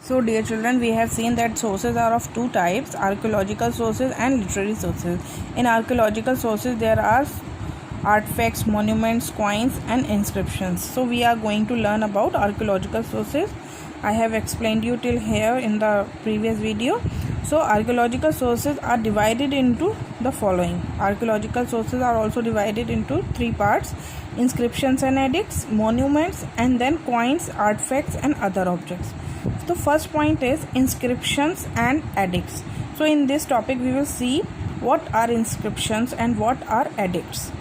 So dear children, we have seen that sources are of two types, archaeological sources and literary sources. In archaeological sources there are artifacts, monuments, coins and inscriptions. So we are going to learn about archaeological sources. I have explained you till here in the previous video. So archaeological sources are divided into the following. Archaeological sources are also divided into three parts: inscriptions and edicts, monuments, and then coins, artifacts and other objects. So first point is inscriptions and edicts. So in this topic we will see what are inscriptions and what are edicts.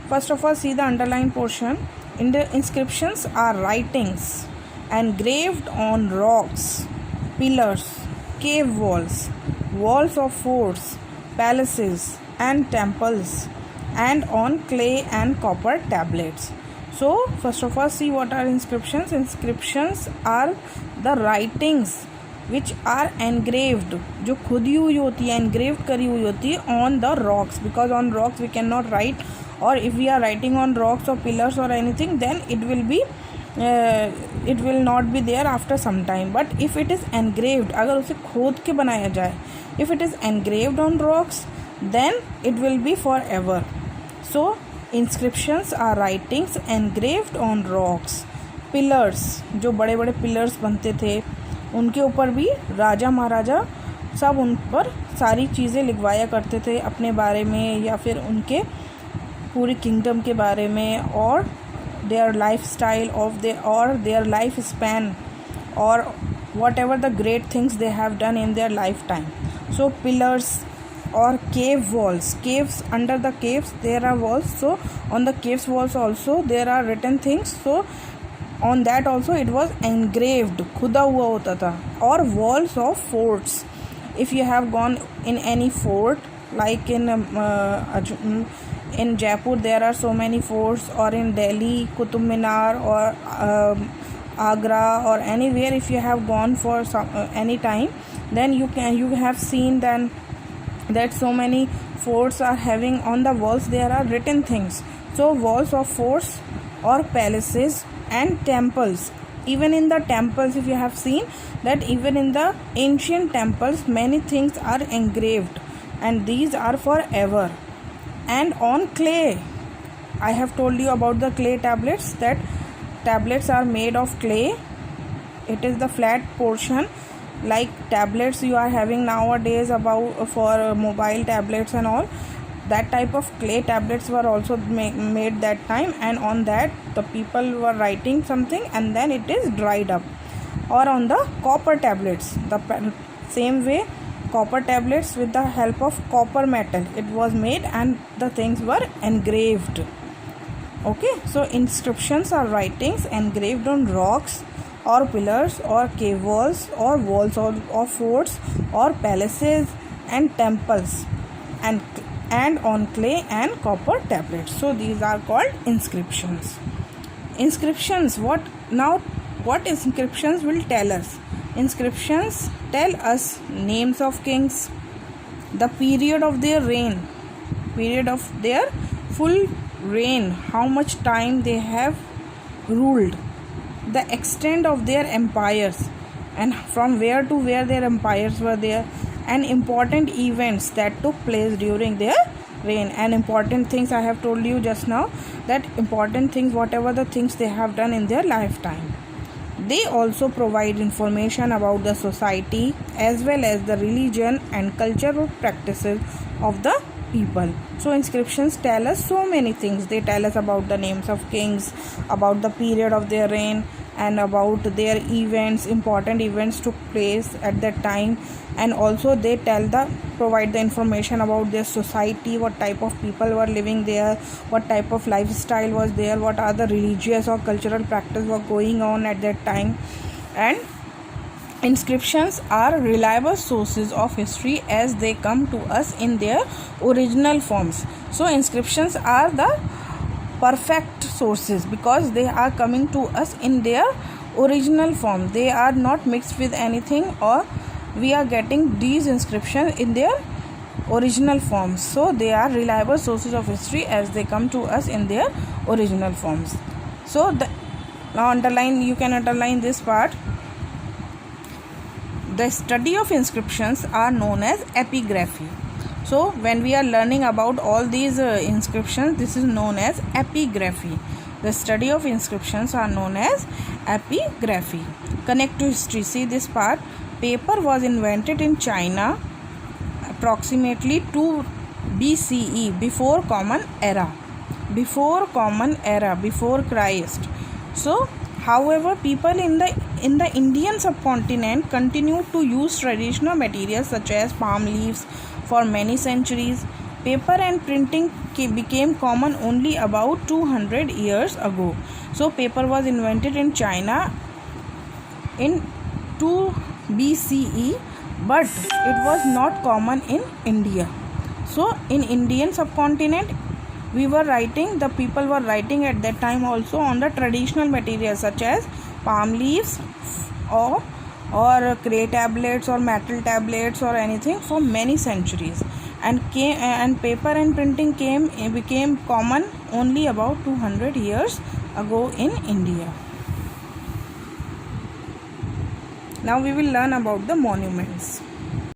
First of all, see the underlined portion. In the inscriptions are writings engraved on rocks, pillars, cave walls, walls of forts, palaces and temples, and on clay and copper tablets. So first of all, see what are inscriptions. Inscriptions are the writings which are engraved, जो खुदी हुई होती है, engraved करी हुई होती है on the rocks, because on rocks we cannot write, or if we are writing on rocks or pillars or anything, then it will not be there after some time. But if it is engraved, अगर उसे खोद के बनाया जाए, if it is engraved on rocks, then it will be forever. So inscriptions are writings engraved on rocks. Pillars, जो बड़े बड़े pillars बनते थे, उनके ऊपर भी राजा महाराजा सब उन पर सारी चीज़ें लिखवाया करते थे अपने बारे में, या फिर उनके पूरी किंगडम के बारे में, और their lifestyle of their life span, or whatever the great things they have done in their lifetime. So pillars or cave walls, caves, under the caves there are walls, so on the caves walls also there are written things, so on that also it was engraved, खुदा हुआ होता था. Or walls of forts, if you have gone in any fort, like in Jaipur there are so many forts, or in Delhi Qutub Minar, or Agra, or anywhere if you have gone for any time, then you have seen then that so many forts are having on the walls there are written things. So walls of forts or palaces and temples. Even in the temples, if you have seen that even in the ancient temples many things are engraved, and these are forever. And on clay, I have told you about the clay tablets, that tablets are made of clay. It is the flat portion, like tablets you are having nowadays about for mobile tablets and all. That type of clay tablets were also made that time, and on that the people were writing something and then it is dried up. Or on the copper tablets, the same way, copper tablets with the help of copper metal it was made, and the things were engraved. Okay, so inscriptions are writings engraved on rocks or pillars or cave walls or walls of forts or palaces and temples, and on clay and copper tablets. So these are called inscriptions. Inscriptions, what inscriptions will tell us? Inscriptions tell us names of kings, the period of their reign, period of their full reign, how much time they have ruled, the extent of their empires, and from where to where their empires were there, and important events that took place during their reign. And important things, I have told you just now, that important things, whatever the things they have done in their lifetime. They also provide information about the society as well as the religion and cultural practices of the people. So inscriptions tell us so many things. They tell us about the names of kings, about the period of their reign, and about their events, important events took place at that time, and also they provide the information about their society, what type of people were living there, what type of lifestyle was there, what are the religious or cultural practice were going on at that time. And inscriptions are reliable sources of history as they come to us in their original forms. So inscriptions are the perfect sources because they are coming to us in their original form. They are not mixed with anything, or we are getting these inscriptions in their original forms. So they are reliable sources of history as they come to us in their original forms. So now you can underline this part. the study of inscriptions are known as epigraphy. So when we are learning about all these inscriptions, this is known as epigraphy. The study of inscriptions are known as epigraphy. Connect to history. See this part. Paper was invented in China approximately 2 BCE, before Common Era. Before Common Era, before Christ. So, however, people in the Indian subcontinent continued to use traditional materials such as palm leaves for many centuries. Paper and printing became common only about 200 years ago. So, paper was invented in China in 2 BCE, but it was not common in India. So, in Indian subcontinent, the people were writing at that time also on the traditional materials such as palm leaves or clay tablets or metal tablets or anything for many centuries, and paper and printing became common only about 200 years ago in India. Now we will learn about the monuments.